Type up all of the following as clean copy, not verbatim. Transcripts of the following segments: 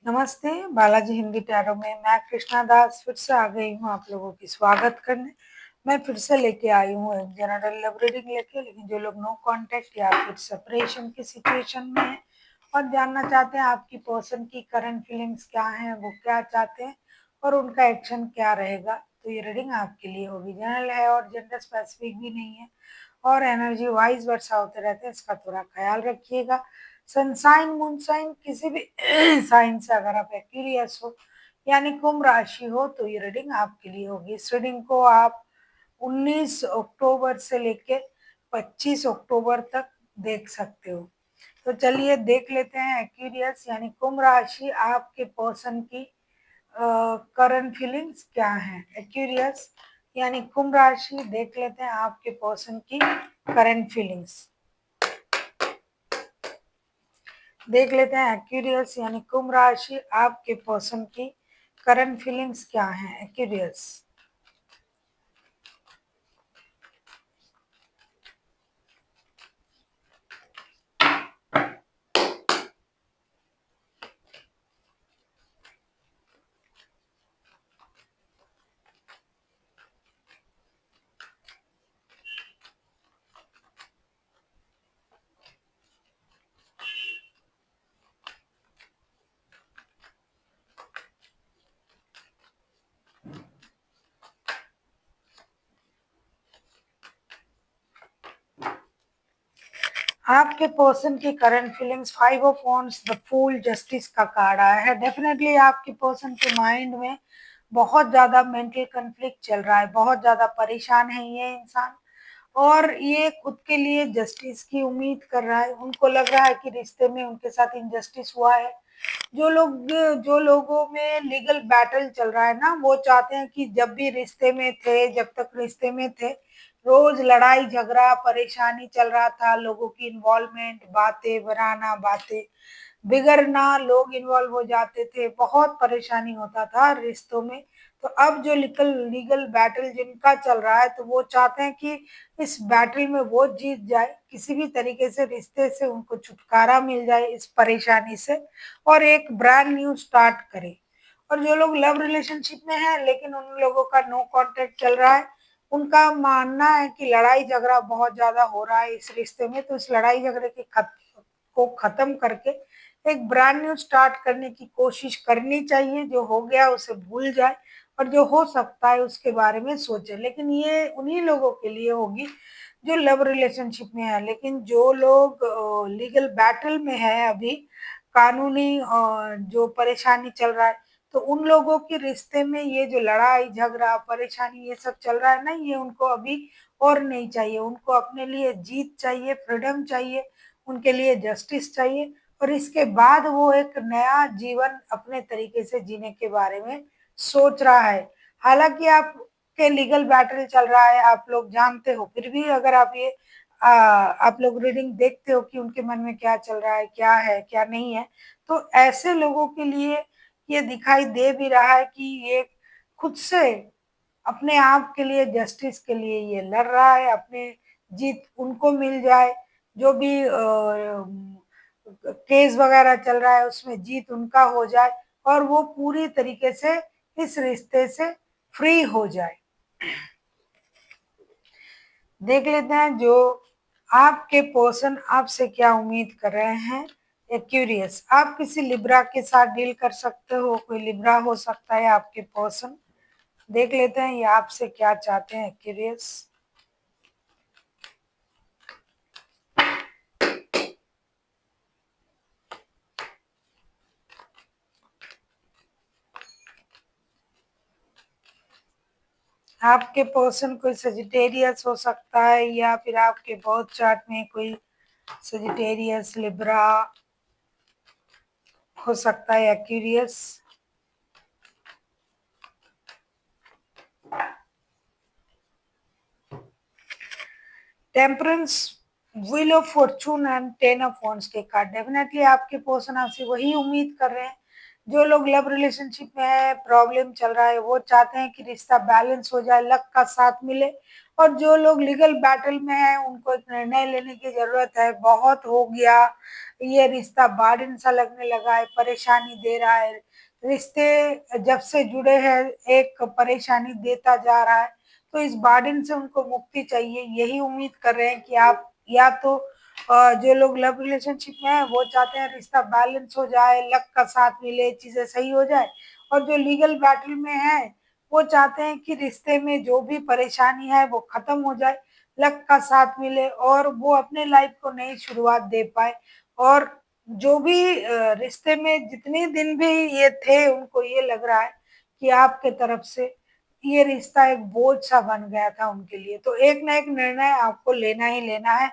नमस्ते, बालाजी हिंदी टैरो में मैं कृष्णा दास फिर से आ गई हूँ आप लोगों की स्वागत करने। मैं फिर से लेके आई हूँ एक जनरल लव रीडिंग लेके, लेकिन जो लोग नो कांटेक्ट या फिर सेपरेशन की सिचुएशन में हैं और जानना चाहते हैं आपकी पर्सन की करंट फीलिंग्स क्या हैं, वो क्या चाहते हैं और उनका एक्शन क्या रहेगा, तो ये रीडिंग आपके लिए होगी। जनरल है और जेंडर स्पेसिफिक भी नहीं है और एनर्जी वाइज वर्षा होते रहते हैं, इसका थोड़ा ख्याल रखिएगा। सनसाइन मूनसाइन किसी भी साइन से अगर आप एक्यूरियस हो यानी कुंभ राशि हो तो ये रीडिंग आपके लिए होगी। इस रीडिंग को आप 19 अक्टूबर से लेके 25 अक्टूबर तक देख सकते हो। तो चलिए देख लेते हैं एक्यूरियस यानी कुंभ राशि आपके पर्सन की करंट फीलिंग्स क्या हैं। एक्यूरियस यानी कुंभ राशि देख लेते हैं आपके पर्सन की करंट फीलिंग्स। देख लेते हैं एक्यूरियस यानी कुंभ राशि आपके पर्सन की करंट फीलिंग्स क्या हैं। एक्यूरियस आपके पर्सन की current feelings 5 of wands, the fool, justice का कार्ड आया है। डेफिनेटली आपके पर्सन के माइंड में बहुत ज्यादा मेंटल कन्फ्लिक्ट चल रहा है, बहुत ज्यादा परेशान है ये इंसान और ये खुद के लिए जस्टिस की उम्मीद कर रहा है। उनको लग रहा है कि रिश्ते में उनके साथ इनजस्टिस हुआ है। जो लोगों में लीगल बैटल चल रहा है ना, वो चाहते हैं कि जब भी रिश्ते में थे, जब तक रिश्ते में थे, रोज लड़ाई झगड़ा परेशानी चल रहा था, लोगों की इन्वॉल्वमेंट, बातें बनाना, बातें बिगड़ना, लोग इन्वॉल्व हो जाते थे, बहुत परेशानी होता था रिश्तों में। तो अब जो लीगल लीगल बैटल जिनका चल रहा है, तो वो चाहते हैं कि इस बैटल में वो जीत जाए, किसी भी तरीके से रिश्ते से उनको छुटकारा मिल जाए इस परेशानी से और एक ब्रांड न्यू स्टार्ट करे। और जो लोग लव रिलेशनशिप में हैं लेकिन उन लोगों का नो कांटेक्ट चल रहा है, उनका मानना है कि लड़ाई झगड़ा बहुत ज्यादा हो रहा है इस रिश्ते में, तो इस लड़ाई झगड़े के को खत्म करके एक ब्रांड न्यू स्टार्ट करने की कोशिश करनी चाहिए। जो हो गया उसे भूल जाए और जो हो सकता है उसके बारे में सोचे। लेकिन ये उन्हीं लोगों के लिए होगी जो लव रिलेशनशिप में है। लेकिन जो लोग लीगल बैटल में है अभी, कानूनी जो परेशानी चल रहा है, तो उन लोगों के रिश्ते में ये जो लड़ाई झगड़ा परेशानी ये सब चल रहा है ना, ये उनको अभी और नहीं चाहिए। उनको अपने लिए जीत चाहिए, फ्रीडम चाहिए, उनके लिए जस्टिस चाहिए और इसके बाद वो एक नया जीवन अपने तरीके से जीने के बारे में सोच रहा है। हालांकि आपके लीगल बैटल चल रहा है, आप लोग जानते हो, फिर भी अगर आप ये आप लोग रीडिंग देखते हो कि उनके मन में क्या चल रहा है क्या नहीं है, तो ऐसे लोगों के लिए ये दिखाई दे भी रहा है कि ये खुद से अपने आप के लिए जस्टिस के लिए ये लड़ रहा है, अपने जीत उनको मिल जाए। जो भी केस वगैरह चल रहा है उसमें जीत उनका हो जाए और वो पूरी तरीके से इस रिश्ते से फ्री हो जाए। देख लेते हैं जो आपके पर्सन आपसे क्या उम्मीद कर रहे हैं। एक्यूरियस आप किसी लिब्रा के साथ डील कर सकते हो, कोई लिब्रा हो सकता है आपके पर्सन। देख लेते हैं ये आपसे क्या चाहते हैं। एक्यूरियस आपके पर्सन कोई सजिटेरियस हो सकता है या फिर आपके बर्थ चार्ट में कोई सजिटेरियस लिब्रा हो सकता है। Aquarius temperance, wheel of Fortune and ten of wands के कार्ड। डेफिनेटली आपके पर्सन आपसे वही उम्मीद कर रहे हैं जो लोग लव रिलेशनशिप में है, प्रॉब्लम चल रहा है, वो चाहते हैं कि रिश्ता बैलेंस हो जाए, लक का साथ मिले। और जो लोग लीगल बैटल में है, उनको एक निर्णय लेने की जरूरत है। बहुत हो गया, ये रिश्ता बार्डन सा लगने लगा है, परेशानी दे रहा है। रिश्ते जब से जुड़े हैं, एक परेशानी देता जा रहा है। तो इस बार्डन से उनको मुक्ति चाहिए। यही उम्मीद कर रहे हैं कि आप, या तो जो लोग लव रिलेशनशिप में है, वो चाहते हैं रिश्ता बैलेंस हो जाए, लक का साथ मिले, चीजें सही हो जाए। और जो लीगल बैटल में है, वो चाहते हैं कि रिश्ते में जो भी परेशानी है वो खत्म हो जाए, लक का साथ मिले और वो अपने लाइफ को नई शुरुआत दे पाए। और जो भी रिश्ते में जितने दिन भी ये थे, उनको ये लग रहा है कि आपके तरफ से ये रिश्ता एक बोझ सा बन गया था उनके लिए। तो एक ना एक निर्णय आपको लेना ही लेना है।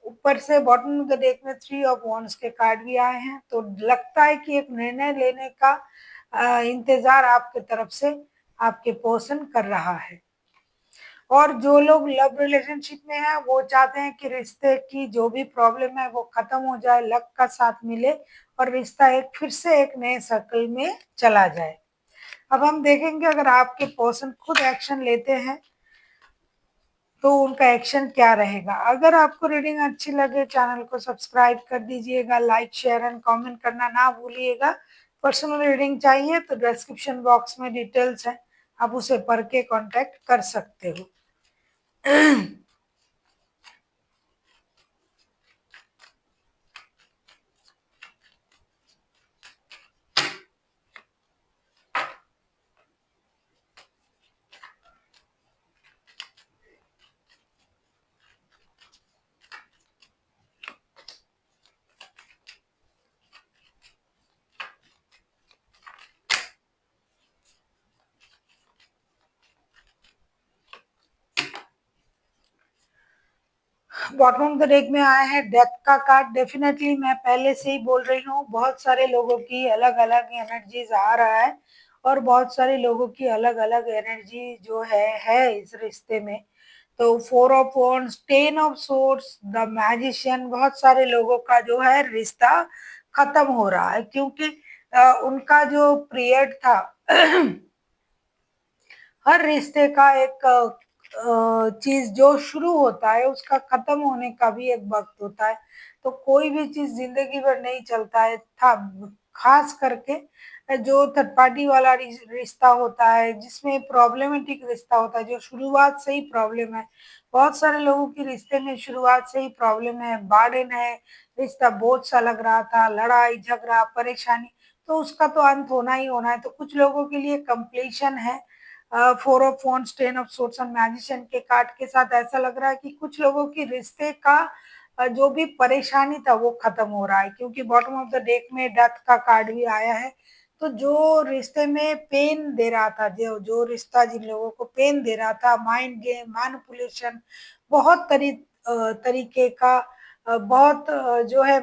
ऊपर से बॉटम ऑफ द डेक में 3 ऑफ वॉन्ड्स के कार्ड भी आए हैं, तो लगता है कि एक निर्णय लेने का इंतजार आपके तरफ से आपके पर्सन कर रहा है। और जो लोग लव रिलेशनशिप में है, वो चाहते हैं कि रिश्ते की जो भी प्रॉब्लम है वो खत्म हो जाए, लक का साथ मिले और रिश्ता एक फिर से एक नए सर्कल में चला जाए। अब हम देखेंगे, अगर आपके पर्सन खुद एक्शन लेते हैं तो उनका एक्शन क्या रहेगा। अगर आपको रीडिंग अच्छी लगे, चैनल को सब्सक्राइब कर दीजिएगा, लाइक शेयर एंड कमेंट करना ना भूलिएगा। पर्सनल रीडिंग चाहिए तो डिस्क्रिप्शन बॉक्स में डिटेल्स है, आप उसे पढ़ के कॉन्टेक्ट कर सकते हो। बॉटम ऑफ द डेक में आया है डेथ का कार्ड। डेफिनेटली मैं पहले से ही बोल रही हूँ, बहुत सारे लोगों की अलग अलग एनर्जीज आ रहा है और बहुत सारे लोगों की अलग अलग एनर्जी जो है इस रिश्ते में। तो 4 of wands, 10 of swords, the magician, बहुत सारे लोगों का जो है रिश्ता खत्म हो रहा है, क्योंकि उनका जो पीरियड था हर रिश्ते का एक चीज जो शुरू होता है, उसका खत्म होने का भी एक वक्त होता है। तो कोई भी चीज जिंदगी भर नहीं चलता है था। खास करके जो थर्ड पार्टी वाला रिश्ता होता है, जिसमें प्रॉब्लमेटिक रिश्ता होता है, जो शुरुआत से ही प्रॉब्लम है। बहुत सारे लोगों के रिश्ते में शुरुआत से ही प्रॉब्लम है, बार्डन है, रिश्ता बोझ सा लग रहा था, लड़ाई झगड़ा परेशानी। तो उसका तो अंत होना ही होना है। तो कुछ लोगों के लिए कंप्लीशन है। 4 ऑफ वॉन्ड्स, 10 ऑफ सोर्ड्स और मैजिशियन के कार्ड के साथ ऐसा लग रहा है कि कुछ लोगों की रिश्ते का जो भी परेशानी था वो खत्म हो रहा है, क्योंकि बॉटम ऑफ द डेक में डेथ का कार्ड भी आया है। तो जो रिश्ते में पेन दे रहा था, जो जो रिश्ता जिन लोगों को पेन दे रहा था, माइंड गेम, मैनिपुलेशन, बहुत तरीके का बहुत जो है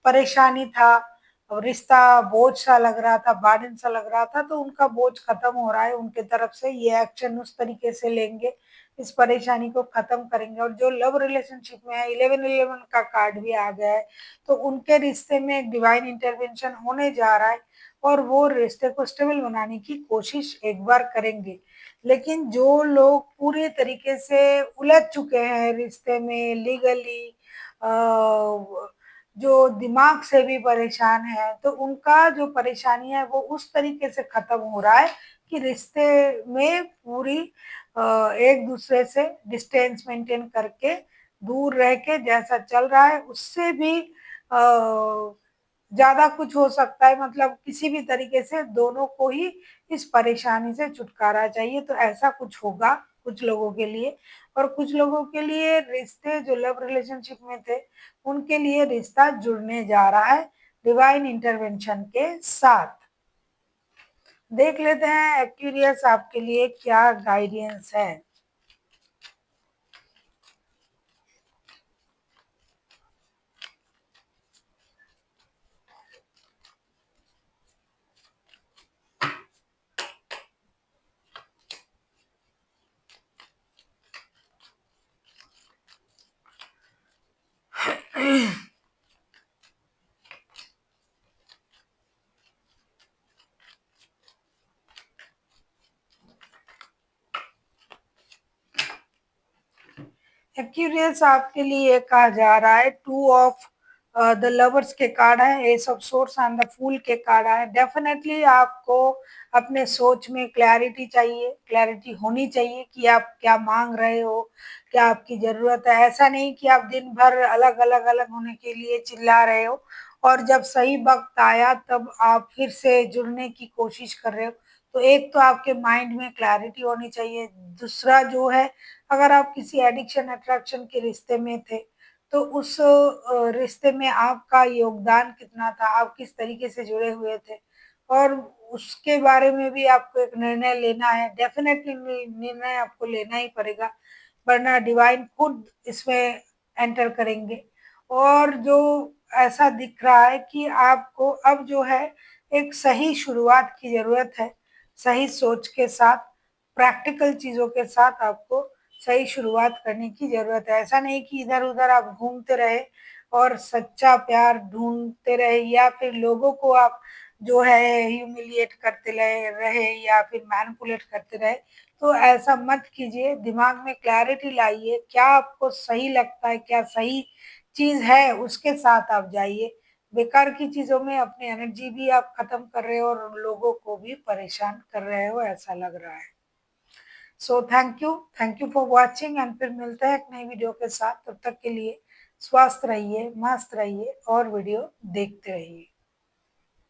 परेशानी था, रिश्ता बोझ सा लग रहा था, बार्डन सा लग रहा था। तो उनका बोझ खत्म हो रहा है, उनके तरफ से ये एक्शन उस तरीके से लेंगे, इस परेशानी को खत्म करेंगे। और जो लव रिलेशनशिप में है, 11-11 का कार्ड भी आ गया है, तो उनके रिश्ते में एक डिवाइन इंटरवेंशन होने जा रहा है और वो रिश्ते को स्टेबल बनाने की कोशिश एक बार करेंगे। लेकिन जो लोग पूरी तरीके से उलझ चुके हैं रिश्ते में, लीगली जो दिमाग से भी परेशान है, तो उनका जो परेशानी है वो उस तरीके से खत्म हो रहा है कि रिश्ते में पूरी एक दूसरे से डिस्टेंस मेंटेन करके, दूर रह के जैसा चल रहा है उससे भी ज्यादा कुछ हो सकता है। मतलब किसी भी तरीके से दोनों को ही इस परेशानी से छुटकारा चाहिए। तो ऐसा कुछ होगा कुछ लोगों के लिए। और कुछ लोगों के लिए रिश्ते जो लव रिलेशनशिप में थे, उनके लिए रिश्ता जुड़ने जा रहा है डिवाइन इंटरवेंशन के साथ। देख लेते हैं एक्यूरियस आपके लिए क्या गाइडेंस है। एक्यूरियस आपके लिए कहा जा रहा है, टू ऑफ द लवर्स के कार्ड है, ace of swords and the fool के कार्ड है। डेफिनेटली आपको अपने सोच में क्लैरिटी चाहिए, क्लैरिटी होनी चाहिए कि आप क्या मांग रहे हो, क्या आपकी जरूरत है। ऐसा नहीं कि आप दिन भर अलग अलग अलग होने के लिए चिल्ला रहे हो और जब सही वक्त आया तब आप फिर से जुड़ने की कोशिश कर रहे हो। तो एक तो आपके माइंड में क्लैरिटी होनी चाहिए। दूसरा जो है, अगर आप किसी एडिक्शन अट्रैक्शन के रिश्ते में थे, तो उस रिश्ते में आपका योगदान कितना था, आप किस तरीके से जुड़े हुए थे, और उसके बारे में भी आपको एक निर्णय लेना है। डेफिनेटली निर्णय आपको लेना ही पड़ेगा, वरना डिवाइन खुद इसमें एंटर करेंगे। और जो ऐसा दिख रहा है कि आपको अब जो है एक सही शुरुआत की जरूरत है, सही सोच के साथ, प्रैक्टिकल चीजों के साथ आपको सही शुरुआत करने की जरूरत है। ऐसा नहीं कि इधर उधर आप घूमते रहे और सच्चा प्यार ढूंढते रहे, या फिर लोगों को आप जो है ह्यूमिलिएट करते रहे या फिर मैनिपुलेट करते रहे। तो ऐसा मत कीजिए, दिमाग में क्लैरिटी लाइए, क्या आपको सही लगता है, क्या सही चीज है, उसके साथ आप जाइए। बेकार की चीजों में अपनी एनर्जी भी आप खत्म कर रहे हो और लोगों को भी परेशान कर रहे हो, ऐसा लग रहा है। So thank you for watching, and फिर मिलते हैं एक नई वीडियो के साथ। तब तक के लिए स्वस्थ रहिए, मस्त रहिए और वीडियो देखते रहिए।